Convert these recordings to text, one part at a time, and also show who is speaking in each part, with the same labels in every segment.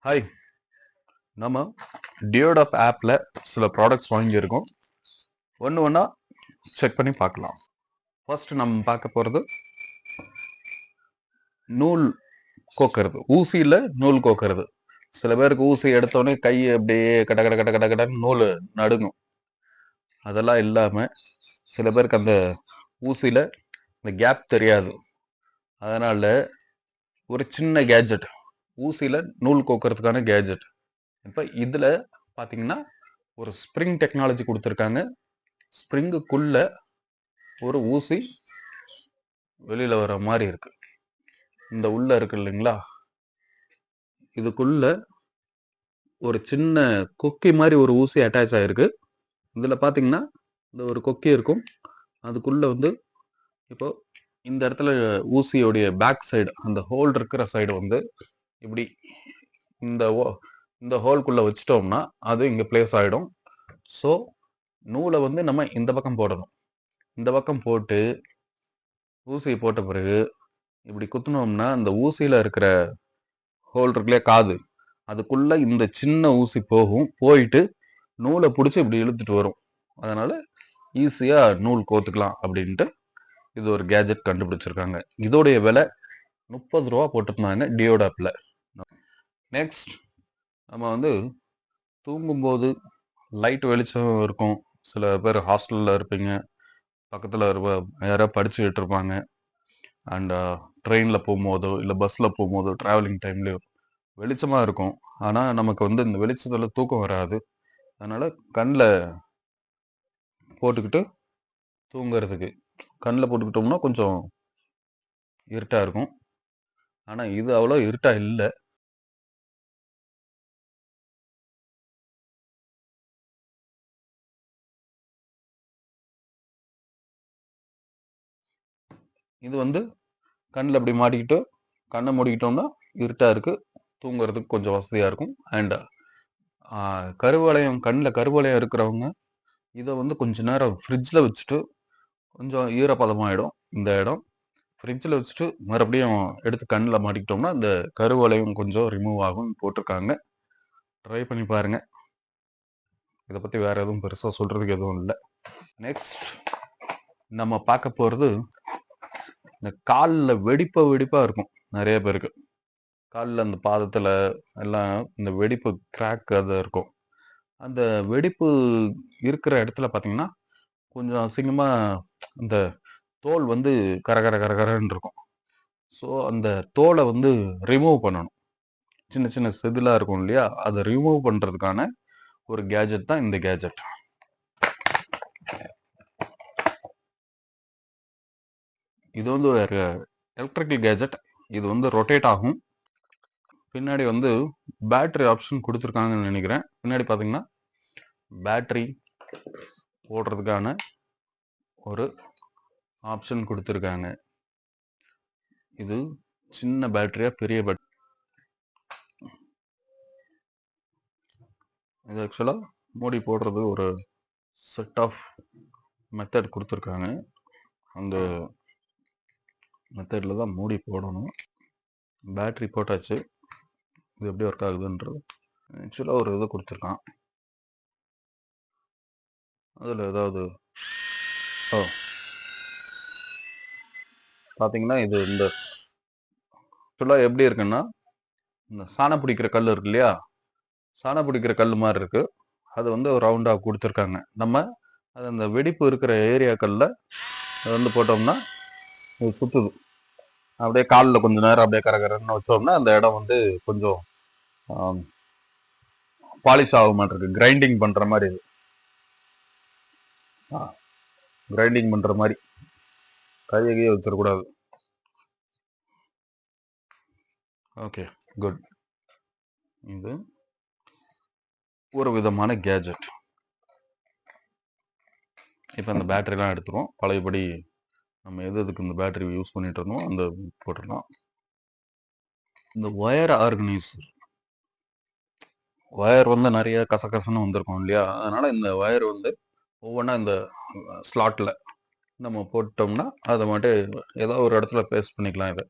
Speaker 1: Hi. நம்ம டியோடாப் ஆப்ல சில ப்ராடக்ட்ஸ் வாங்கியிருக்கோம். ஒன்று ஒன்றா செக் பண்ணி பார்க்கலாம். ஃபர்ஸ்ட் நம்ம பார்க்க போகிறது நூல் கோக்கிறது, ஊசியில் நூல் கோக்கிறது. சில பேருக்கு ஊசி எடுத்தோடனே கை அப்படியே கட கட கட கட கடன்னு நூல் நடுங்கும். அதெல்லாம் இல்லாமல் சில பேருக்கு அந்த ஊசியில் இந்த கேப் தெரியாது. அதனால ஒரு சின்ன கேஜெட், ஊசியில் நூல் கோக்கிறதுக்கான கேஜெட். இப்போ இதில் பார்த்தீங்கன்னா ஒரு ஸ்ப்ரிங் டெக்னாலஜி கொடுத்துருக்காங்க. ஸ்ப்ரிங்குக்குள்ள ஒரு ஊசி வெளியில வர மாதிரி இருக்கு. இந்த உள்ள இருக்கு இல்லைங்களா, இதுக்குள்ள ஒரு சின்ன கொக்கி மாதிரி ஒரு ஊசி அட்டாச் ஆயிருக்கு. இதுல பாத்தீங்கன்னா இந்த ஒரு கொக்கி இருக்கும். அதுக்குள்ள வந்து இப்போ இந்த இடத்துல ஊசியோடைய பேக் சைடு, அந்த ஹோல் இருக்கிற சைடு வந்து இப்படி இந்த இந்த ஹோல்குள்ள வச்சிட்டோம்னா அது இங்க பிளேஸ் ஆயிடும். ஸோ நூலை வந்து நம்ம இந்த பக்கம் போடணும். இந்த பக்கம் போட்டு ஊசியை போட்ட பிறகு இப்படி குத்துனோம்னா இந்த ஊசியில இருக்கிற ஹோல் இருக்குல்லையா, காது, அதுக்குள்ள இந்த சின்ன ஊசி போகும். போயிட்டு நூலை பிடிச்சி இப்படி இழுத்துட்டு வரும். அதனால ஈஸியா நூல் கோத்துக்கலாம் அப்படின்ட்டு இது ஒரு கேஜெட் கண்டுபிடிச்சிருக்காங்க. இதோடைய விலை 30 ரூபா போட்டிருந்தாங்க டியோடாப்ல. நெக்ஸ்ட், நம்ம வந்து தூங்கும்போது லைட் வெளிச்சம் இருக்கும். சில பேர் ஹாஸ்டல்ல இருப்பீங்க, பக்கத்தில் யாராவது படிச்சுக்கிட்டு இருப்பாங்க. அண்ட் ட்ரெயினில் போகும்போதோ இல்லை பஸ்ஸில் போகும்போதோ ட்ராவலிங் டைம்லேயோ வெளிச்சமாக இருக்கும். ஆனால் நமக்கு வந்து இந்த வெளிச்சத்தில் தூக்கம் வராது. அதனால கண்ணில் போட்டுக்கிட்டு தூங்குறதுக்கு, கண்ணில் போட்டுக்கிட்டோம்னா கொஞ்சம் இருட்டாக இருக்கும். ஆனால் இது அவ்வளோ இருட்டாக இல்லை. இது வந்து கண்ணில் அப்படி மாட்டிக்கிட்டு கண்ணை மூடிக்கிட்டோம்னா இருட்டாக இருக்குது, தூங்குறதுக்கு கொஞ்சம் வசதியாக இருக்கும். அண்ட் கருவளையம், கண்ணில் கருவளையம் இருக்கிறவங்க இதை வந்து கொஞ்ச நேரம் ஃப்ரிட்ஜில் வச்சுட்டு, கொஞ்சம் ஈரப்பதமாயிடும் இந்த இடம், ஃப்ரிட்ஜில் வச்சுட்டு மறுபடியும் எடுத்து கண்ணில் மாட்டிக்கிட்டோம்னா இந்த கருவளையம் கொஞ்சம் ரிமூவ் ஆகும் போட்டிருக்காங்க. ட்ரை பண்ணி பாருங்க. இதை பற்றி வேற எதுவும் பெருசாக சொல்றதுக்கு எதுவும் இல்லை. நெக்ஸ்ட் நம்ம பார்க்க போகிறது இந்த காலில் வெடிப்பாக இருக்கும். நிறைய பேருக்கு காலில் அந்த பாதத்தில் எல்லாம் இந்த வெடிப்பு கிராக் அது இருக்கும். அந்த வெடிப்பு இருக்கிற இடத்துல பார்த்தீங்கன்னா கொஞ்சம் அசிங்கமாக இந்த தோல் வந்து கரகர கரகரன்னு இருக்கும். ஸோ அந்த தோலை வந்து ரிமூவ் பண்ணணும். சின்ன சின்ன செதிலாக இருக்கும் இல்லையா, அதை ரிமூவ் பண்ணுறதுக்கான ஒரு கேஜெட் தான் இந்த கேஜெட். இது வந்து ஒரு எலக்ட்ரிக்கல் கேஜெட். இது வந்து ரொட்டேட் ஆகும். பின்னாடி வந்து பேட்டரி ஆப்ஷன் கொடுத்துருக்காங்கன்னு நினைக்கிறேன். பின்னாடி பார்த்தீங்கன்னா பேட்டரி போடுறதுக்கான ஒரு ஆப்ஷன் கொடுத்துருக்காங்க. இது சின்ன பேட்டரியா பெரிய பேட்டரி, இது ஆக்சுவலாக மூடி போடுறது ஒரு செட் ஆஃப் மெத்தட் கொடுத்துருக்காங்க. அந்த மெத்தடில் தான் மூடி போடணும். பேட்டரி போட்டாச்சு. இது எப்படி ஒர்க் ஆகுதுன்றது ஆக்சுவலாக ஒரு இது கொடுத்துருக்கான். அதில் ஏதாவது பார்த்தீங்கன்னா இது இந்த ஆக்சுவலாக எப்படி இருக்குன்னா, இந்த சாணம் பிடிக்கிற கல் இருக்கு இல்லையா, சாணம் பிடிக்கிற கல் மாதிரி இருக்கு. அது வந்து ஒரு ரவுண்டாக கொடுத்துருக்காங்க. நம்ம அது அந்த வெடிப்பு இருக்கிற ஏரியாக்களில் வந்து போட்டோம்னா இது சுற்றுது. அப்படியே காலில் கொஞ்சம் நேரம் அப்படியே கரகரன்னு வச்சோம்னா அந்த இடம் வந்து கொஞ்சம் பாலிஷ் ஆக மாட்டிருக்கு. கிரைண்டிங் பண்ணுற மாதிரி, இது கிரைண்டிங் பண்ணுற மாதிரி கையை வச்சிடக்கூடாது. Okay, good. இது ஒரு விதமான கேஜெட். இப்போ அந்த பேட்டரிலாம் எடுத்துருவோம். பழையபடி நம்ம எதுக்கு இந்த பேட்டரி யூஸ் பண்ணிட்டு இருந்தோம் அந்த போட்டுடலாம். இந்த ஒயர் ஆர்கனைசர், ஒயர் வந்து நிறைய கசகசன்னு வந்திருக்கும் இல்லையா, அதனால இந்த ஒயர் வந்து ஒவ்வொன்றா இந்த ஸ்லாட்டில் நம்ம போட்டோம்னா அதை மட்டும் ஏதோ ஒரு இடத்துல பேஸ்ட் பண்ணிக்கலாம். இதை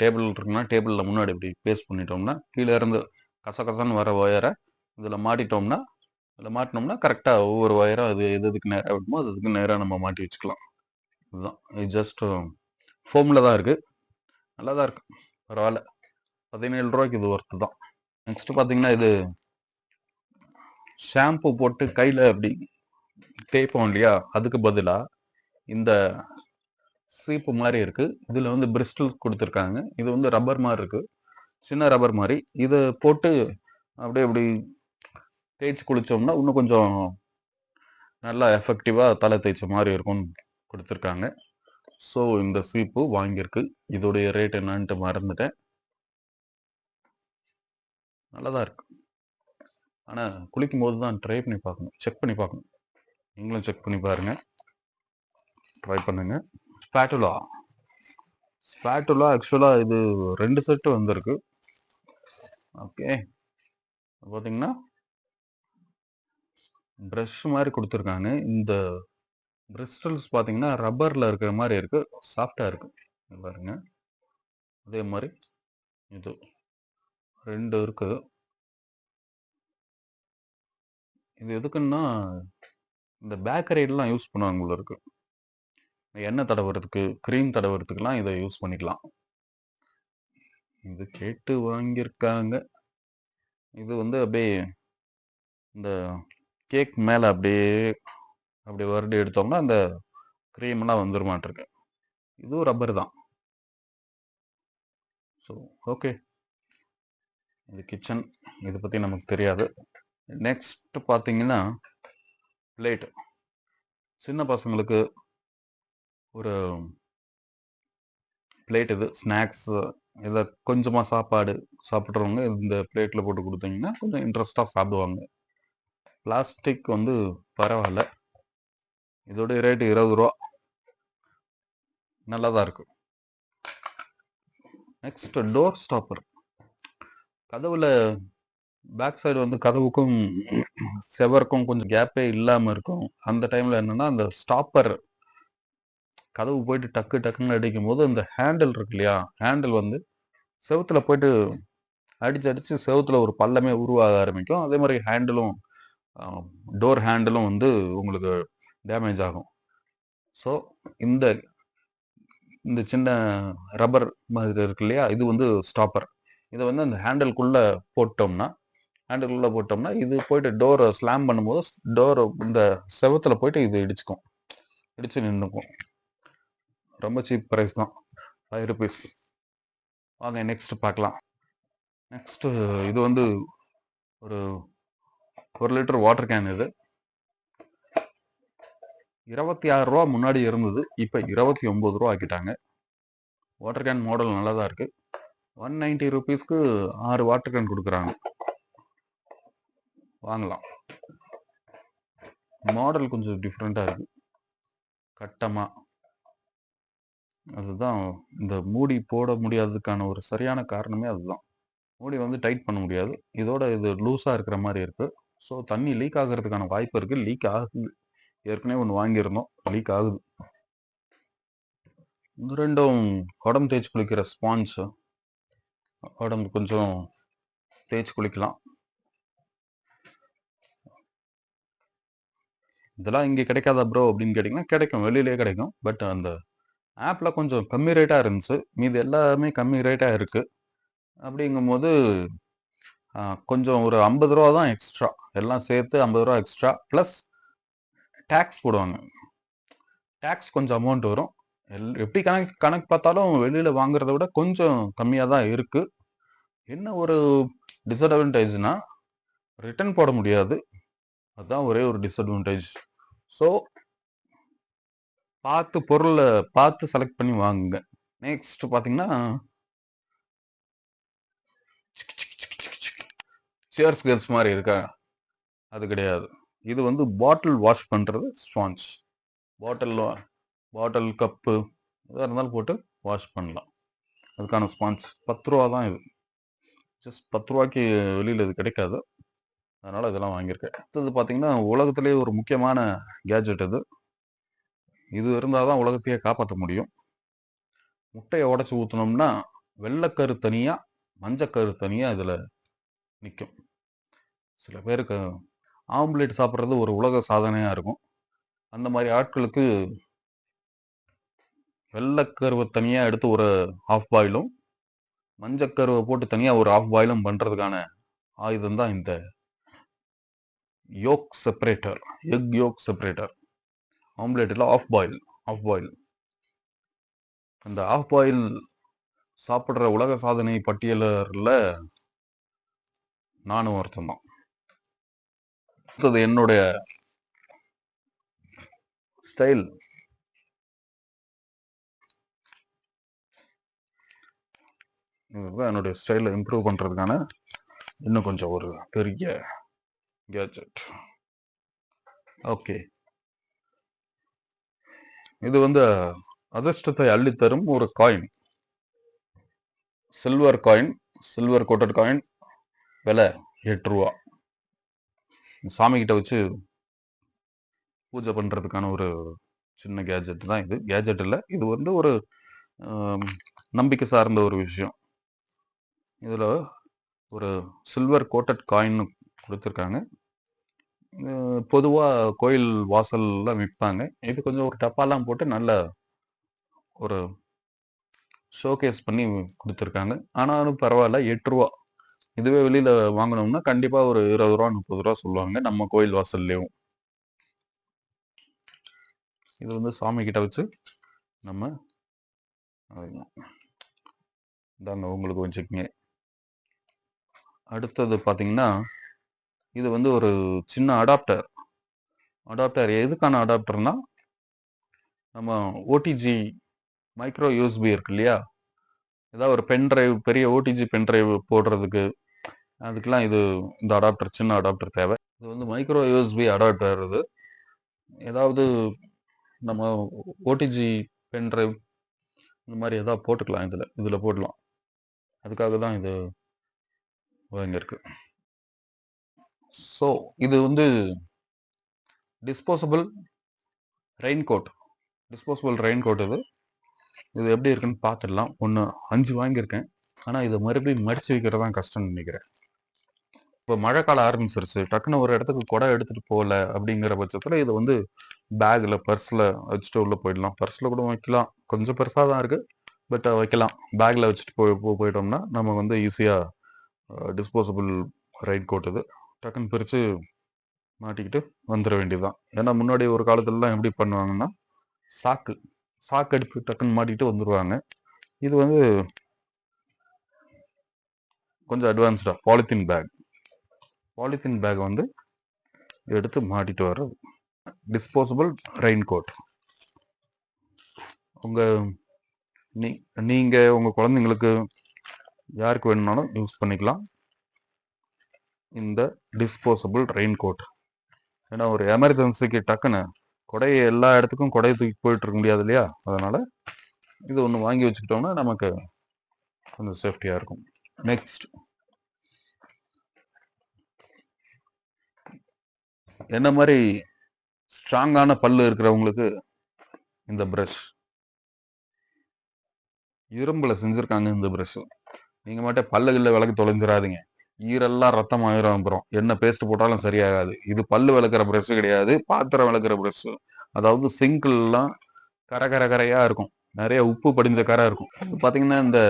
Speaker 1: டேபிள் இருக்குன்னா டேபிளில் முன்னாடி இப்படி பேஸ்ட் பண்ணிட்டோம்னா கீழே இருந்து கசகசன்னு வர ஒயரை இதில் மாட்டிட்டோம்னா கரெக்டாக ஒவ்வொரு ஒயரும் அது எதுக்கு நேராக விட்டுமோ அதுக்கு நேராக நம்ம மாட்டி வச்சுக்கலாம். இதுதான், இது ஜஸ்ட் ஃபோமில் தான் இருக்குது, நல்லா தான் இருக்குது, பரவாயில்ல. 17 ரூபாய்க்கு இது ஒர்த்து தான். நெக்ஸ்ட் பார்த்தீங்கன்னா இது ஷாம்பு போட்டு கையில் அப்படி தேய்ப்போம் இல்லையா, அதுக்கு பதிலாக இந்த சீப்பு மாதிரி இருக்குது. இதில் வந்து பிரிஸ்டல் கொடுத்துருக்காங்க. இது வந்து ரப்பர் மாதிரி இருக்குது, சின்ன ரப்பர் மாதிரி. இதை போட்டு அப்படியே இப்படி தேய்ச்சி குளித்தோம்னா இன்னும் கொஞ்சம் நல்லா எஃபெக்டிவாக தலை தேய்ச்ச மாதிரி இருக்கும்னு கொடுத்துருக்காங்க. ஸோ இந்த சீப்பு வாங்கியிருக்கு. இதோடைய ரேட் என்னன்ட்டு மறந்துட்டேன். நல்லா தான் இருக்கு. ஆனால் குளிக்கும் போது தான் ட்ரை பண்ணி பார்க்கணும், செக் பண்ணி பார்க்கணும். நீங்களும் செக் பண்ணி பாருங்க, ட்ரை பண்ணுங்க. ஸ்பேட்டுலா ஆக்சுவலாக இது 2 செட்டு வந்திருக்கு. ஓகே, பார்த்தீங்கன்னா ப்ரஷ் மாதிரி கொடுத்துருக்காங்க. இந்த பிரிஸ்டல்ஸ் பார்த்தீங்கன்னா ரப்பரில் இருக்கிற மாதிரி இருக்குது, சாஃப்டாக இருக்குது பாருங்க. அதே மாதிரி இது 2 இருக்குது. இது எதுக்குன்னா இந்த பேக்கரிலாம் யூஸ் பண்ணுவாங்க போல இருக்கு, எண்ணெய் தடவுறதுக்கு, க்ரீம் தடவுறதுக்குலாம் இதை யூஸ் பண்ணிக்கலாம். இது கேட்டு வாங்கியிருக்காங்க. இது வந்து அப்படியே இந்த கேக் மேலே அப்படியே வருடி எடுத்தோம்னா அந்த க்ரீம்லாம் வந்துருமாட்டிருக்கு. இதுவும் ரப்பர் தான். ஸோ ஓகே, இது கிச்சன், இதை பற்றி நமக்கு தெரியாது. நெக்ஸ்ட் பார்த்தீங்கன்னா பிளேட். சின்ன பசங்களுக்கு ஒரு பிளேட், இது ஸ்நாக்ஸ், இதை கொஞ்சமாக சாப்பாடு சாப்பிட்றவங்க இந்த பிளேட்டில் போட்டு கொடுத்தீங்கன்னா கொஞ்சம் இன்ட்ரெஸ்டாக சாப்பிடுவாங்க. பிளாஸ்டிக் வந்து பரவாயில்ல, இதோடைய ரேட்டு 20 ரூபா, நல்லா தான் இருக்கு. Next door stopper. கதவுல பேக் சைடு வந்து கதவுக்கும் செவருக்கும் கொஞ்சம் கேப்பே இல்லாமல் இருக்கும். அந்த டைமில் என்னென்னா அந்த ஸ்டாப்பர் கதவு போயிட்டு டக்குன்னு அடிக்கும் போது அந்த ஹேண்டில் இருக்கு இல்லையா, ஹேண்டில் வந்து செவுத்துல போயிட்டு அடிச்சு செவுத்துல ஒரு பள்ளமே உருவாக ஆரம்பிக்கும். அதே மாதிரி ஹேண்டிலும், டோர் ஹேண்டிலும் வந்து உங்களுக்கு டேமேஜ் ஆகும். ஸோ இந்த இந்த சின்ன ரப்பர் மாதிரி இருக்கு இல்லையா, இது வந்து ஸ்டாப்பர். இதை வந்து அந்த ஹேண்டிலுக்குள்ளே போட்டோம்னா இது போயிட்டு டோரை ஸ்லாம் பண்ணும்போது டோர் இந்த செவத்துல போயிட்டு இது இடிச்சு நின்றுக்கும். ரொம்ப சீப் ப்ரைஸ் தான், 5 ருபீஸ். வாங்க நெக்ஸ்ட் பார்க்கலாம். நெக்ஸ்ட் இது வந்து ஒரு 1 லிட்டர் வாட்டர் கேன். இது 26 ரூபா முன்னாடி இருந்தது, இப்போ 29 ரூபா ஆக்கிட்டாங்க. வாட்டர் கேன் மாடல் நல்லா தான் இருக்கு. 190 ருபீஸ்க்கு 6 வாட்டர் கேன் கொடுக்குறாங்க, வாங்கலாம். மாடல் கொஞ்சம் டிஃப்ரெண்ட்டாக இருக்கு, கட்டமாக. அதுதான் இந்த மூடி போட முடியாததுக்கான ஒரு சரியான காரணமே அதுதான். மூடி வந்து டைட் பண்ண முடியாது, இதோட இது லூஸாக இருக்கிற மாதிரி இருக்கு. ஸோ தண்ணி லீக் ஆகிறதுக்கான வாய்ப்பு இருக்கு. லீக் ஆகுது, ஏற்கனவே ஒன்று வாங்கியிருந்தோம், லீக் ஆகுது. இது ரெண்டும் உடம்பு தேய்ச்சி குளிக்கிற ஸ்பாஞ்ச், உடம்பு கொஞ்சம் தேய்ச்சி குளிக்கலாம். இதெல்லாம் இங்கே கிடைக்காதா ப்ரோ அப்படின்னு கேட்டிங்கன்னா கிடைக்கும், வெளியிலே கிடைக்கும். பட் அந்த ஆப்பில் கொஞ்சம் கம்மி ரேட்டாக இருந்துச்சு, மீது எல்லாமே கம்மி ரேட்டாக இருக்குது. அப்படிங்கும்போது கொஞ்சம் ஒரு 50 ரூபா தான் எக்ஸ்ட்ரா, எல்லாம் சேர்த்து 50 ரூபா எக்ஸ்ட்ரா ப்ளஸ் டேக்ஸ் போடுவாங்க. டேக்ஸ் கொஞ்சம் அமௌண்ட் வரும். எப்படி கணக்கு பார்த்தாலும் வெளியில் வாங்குறத விட கொஞ்சம் கம்மியாக தான் இருக்குது. என்ன ஒரு டிஸ்அட்வான்டேஜ்னா ரிட்டர்ன் போட முடியாது, அதுதான் ஒரே ஒரு டிஸ்அட்வான்டேஜ். ஸோ பொருளை பார்த்து செலக்ட் பண்ணி வாங்குங்க. நெக்ஸ்ட் பார்த்தீங்கன்னா சேர்ஸ் கேர்ள்ஸ் மாதிரி இருக்கா, அது கிடையாது. இது வந்து பாட்டில் வாஷ் பண்ணுறது ஸ்பாஞ்ச். பாட்டில் கப்பு எதாக இருந்தாலும் போட்டு வாஷ் பண்ணலாம், அதுக்கான ஸ்பாஞ்ச். 10 ரூபா தான் இது, ஜஸ்ட் 10 ரூபாய்க்கு வெளியில் இது கிடைக்காது, அதனால் இதெல்லாம் வாங்கியிருக்கேன். அடுத்தது பார்த்தீங்கன்னா உலகத்திலே ஒரு முக்கியமான கேஜெட் இது. இது இருந்தால் தான் உலகத்தையே காப்பாற்ற முடியும். முட்டையை உடச்சி ஊற்றினோம்னா வெள்ளைக்கரு தனியாக, மஞ்சக்கரு தனியாக இதில் நிற்கும். சில பேருக்கு ஆம்லேட் சாப்பிட்றது ஒரு உலக சாதனையாக இருக்கும். அந்த மாதிரி ஆட்களுக்கு வெள்ளைக்கருவை தனியாக எடுத்து ஒரு ஹாஃப் பாயிலும் மஞ்சக்கருவை போட்டு தனியாக ஒரு ஹாஃப் பாயிலும் பண்ணுறதுக்கான ஆயுதம் தான் இந்த yolk separator, egg yolk separator. ஆம்லேட்டில் ஆஃப் பாயில். அந்த ஆஃப் பாயில் சாப்பிட்ற உலக சாதனை பட்டியலில் நானும் ஒருத்தன் தான். அடுத்தது என்னுடைய ஸ்டைல். இதுதான் என்னுடைய ஸ்டைலை இம்ப்ரூவ் பண்ணுறதுக்கான இன்னும் கொஞ்சம் ஒரு பெரிய கேஜெட். ஓகே, இது வந்து அதிர்ஷ்டத்தை அள்ளித்தரும் ஒரு coin, silver coin, silver coated coin. விலை 8 ரூபா. சாமி கிட்ட வச்சு பூஜை பண்றதுக்கான ஒரு சின்ன கேஜெட் தான் இது. கேஜெட் இல்லை, இது வந்து ஒரு நம்பிக்கை சார்ந்த ஒரு விஷயம். இதுல ஒரு சில்வர் கோட்டட் காயின் கொடுத்துருக்காங்க. பொதுவா கோயில் வாசல்ல விற்பாங்க. இது கொஞ்சம் ஒரு டப்பாலாம் போட்டு நல்ல ஒரு ஷோகேஸ் பண்ணி கொடுத்துருக்காங்க. ஆனாலும் பரவாயில்ல, 8 ரூபா. இதுவே வெளியில வாங்கினோம்னா கண்டிப்பா ஒரு 20 ரூபா 30 ரூபா சொல்லுவாங்க நம்ம கோயில் வாசல்லையும். இது வந்து சாமி கிட்ட வச்சு நம்ம இதாங்க உங்களுக்கு வச்சுக்கோங்க. அடுத்தது பார்த்தீங்கன்னா, இது வந்து ஒரு சின்ன அடாப்டர். எதுக்கான அடாப்டர்னா, நம்ம ஓடிஜி மைக்ரோ யூஎஸ்பி இருக்கு இல்லையா, ஏதாவது ஒரு பென் டிரைவ், பெரிய ஓடிஜி பென் டிரைவ் போடுறதுக்கு, அதுக்கெல்லாம் இது இந்த அடாப்டர், சின்ன அடாப்டர் தேவை. இது வந்து மைக்ரோ யூஎஸ்பி அடாப்டர். இது ஏதாவது நம்ம ஓடிஜி பென் டிரைவ் இந்த மாதிரி ஏதாவது போட்டுக்கலாம், இதில் போடலாம். அதுக்காக தான் இது வாங்கியிருக்கு. ஸோ இது வந்து டிஸ்போசபிள் ரெயின் கோட். இது எப்படி இருக்குன்னு பார்த்துடலாம். 5 வாங்கியிருக்கேன். ஆனால் இதை மறுபடியும் மடிச்சு வைக்கிறது தான் கஷ்டம்னு நினைக்கிறேன். இப்போ மழை காலம் ஆரம்பிச்சிருச்சு, டக்குன்னு ஒரு இடத்துக்கு குடை எடுத்துட்டு போகல அப்படிங்கிற பட்சத்தில் இதை வந்து பேக்கில், பர்ஸில் வச்சுட்டு உள்ளே போயிடலாம். பர்ஸில் கூட வைக்கலாம், கொஞ்சம் பெருசாக தான் இருக்குது, பட் வைக்கலாம். பேக்கில் வச்சுட்டு போயிட்டோம்னா நம்ம வந்து ஈஸியாக டிஸ்போசபிள் ரெயின் கோட் இது டக்குன்னு பிரித்து மாட்டிக்கிட்டு வந்துட வேண்டியதுதான். ஏன்னா முன்னாடி ஒரு காலத்துலலாம் எப்படி பண்ணுவாங்கன்னா, சாக்கு எடுத்து டக்குன்னு மாட்டிக்கிட்டு வந்துடுவாங்க. இது வந்து கொஞ்சம் அட்வான்ஸ்டா பாலித்தீன் பேக் வந்து எடுத்து மாட்டிட்டு வர்றது. Disposable rain coat. நீங்க உங்க குழந்தைங்களுக்கு யாருக்கு வேணும்னாலும் யூஸ் பண்ணிக்கலாம் இந்த டிஸ்போசபிள் ரெயின் கோட். ஏன்னா ஒரு எமர்ஜென்சிக்கு டக்குன்னு கொடையை எல்லா இடத்துக்கும் கொடையை தூக்கி போயிட்டு இருக்க முடியாது இல்லையா, அதனால இது ஒன்று வாங்கி வச்சுக்கிட்டோம்னா நமக்கு கொஞ்சம் சேஃப்டியா இருக்கும். நெக்ஸ்ட், என்ன மாதிரி ஸ்ட்ராங்கான பல்லு இருக்கிறவங்களுக்கு இந்த பிரஷ், இரும்புல செஞ்சிருக்காங்க இந்த பிரஷ். நீங்க மட்டும் பல்லுகளில் விளக்கு தொலைஞ்சிடாதீங்க, ஈரெல்லாம் ரத்தம் ஆயிரம். அப்புறம் என்ன பேஸ்ட் போட்டாலும் சரியாகாது. இது பல்லு விளக்குற பிரஷ் கிடையாது, பாத்திரம் விளக்குற பிரஷ். அதாவது சிங்க்லாம் கரையா இருக்கும், நிறைய உப்பு படிஞ்ச கரை இருக்கும். பாத்தீங்கன்னா இந்த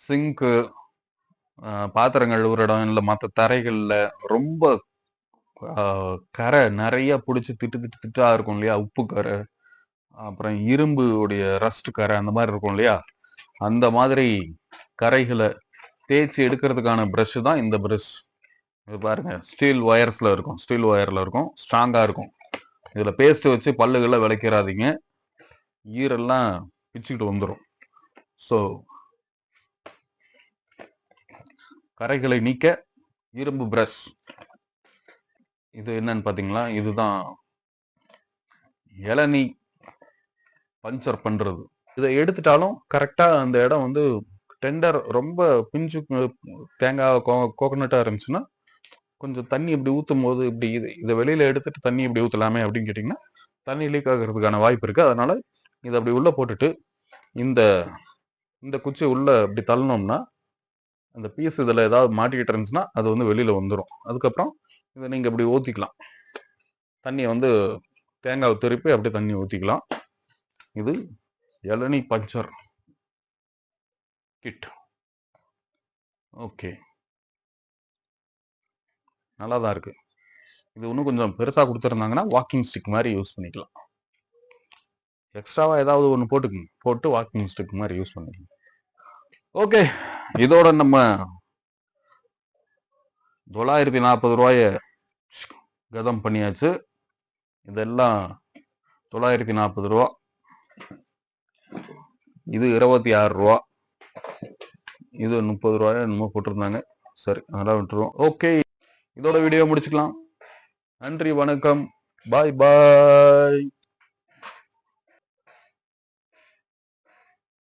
Speaker 1: சிங்க்கு, பாத்திரங்கள் ஒரு இடம் இல்லை மற்ற தரைகள்ல ரொம்ப கரை நிறைய பிடிச்சி திட்டா இருக்கும் இல்லையா, உப்பு கரை, அப்புறம் இரும்பு உடைய ரஸ்ட் கரை, அந்த மாதிரி இருக்கும் இல்லையா, அந்த மாதிரி கரைகளை தேய்ச்சி எடுக்கிறதுக்கான பிரஷ் தான் இந்த பிரஷ். இது பாருங்க, ஸ்டீல் ஒயர்ல இருக்கும், ஸ்ட்ராங்கா இருக்கும். இதுல பேஸ்ட் வச்சு பல்லுகளை விளக்கிறாதீங்க, ஈரெல்லாம் பிச்சுக்கிட்டு வந்துடும். ஸோ கரைகளை நீக்க இரும்பு பிரஷ். இது என்னன்னு பாத்தீங்களா, இதுதான் இளநீ பஞ்சர் பண்றது. இதை எடுத்துட்டாலும் கரெக்டா அந்த இடம் வந்து டெண்டர், ரொம்ப பிஞ்சு தேங்காய் கோகனட்டா இருந்துச்சுன்னா கொஞ்சம் தண்ணி இப்படி ஊற்றும் போது இப்படி இதை வெளியில எடுத்துட்டு தண்ணி இப்படி ஊற்றலாமே அப்படின்னு கேட்டிங்கன்னா தண்ணி லீக் ஆகிறதுக்கான வாய்ப்பு இருக்கு. அதனால இதை அப்படி உள்ள போட்டுட்டு இந்த குச்சி உள்ள இப்படி தள்ளணும்னா அந்த பீஸ் இதில் ஏதாவது மாட்டிக்கிட்டு இருந்துச்சுன்னா அது வந்து வெளியில் வந்துடும். அதுக்கப்புறம் இதை நீங்கள் இப்படி ஊற்றிக்கலாம். தண்ணியை வந்து தேங்காவை திருப்பி அப்படியே தண்ணி ஊற்றிக்கலாம். இது இளநீ பஞ்சர் கிட். ஓகே, நல்லா தான் இருக்கு. இது இன்னும் கொஞ்சம் பெருசாக கொடுத்துருந்தாங்கன்னா வாக்கிங் ஸ்டிக் மாதிரி யூஸ் பண்ணிக்கலாம். எக்ஸ்ட்ராவாக ஏதாவது ஒன்று போட்டு வாக்கிங் ஸ்டிக் மாதிரி யூஸ் பண்ணிக்கலாம். ஓகே, இதோட நம்ம 940 ரூபாய கதம் பண்ணியாச்சு. இதெல்லாம் 940 ரூபா. இது 26 ரூபா. இது 30 ரூபாய் என்னமோ போட்டிருந்தாங்க. சரி, அதெல்லாம் விட்டுருவோம். ஓகே, இதோட வீடியோ முடிச்சுக்கலாம். நன்றி, வணக்கம், பாய் பாய்.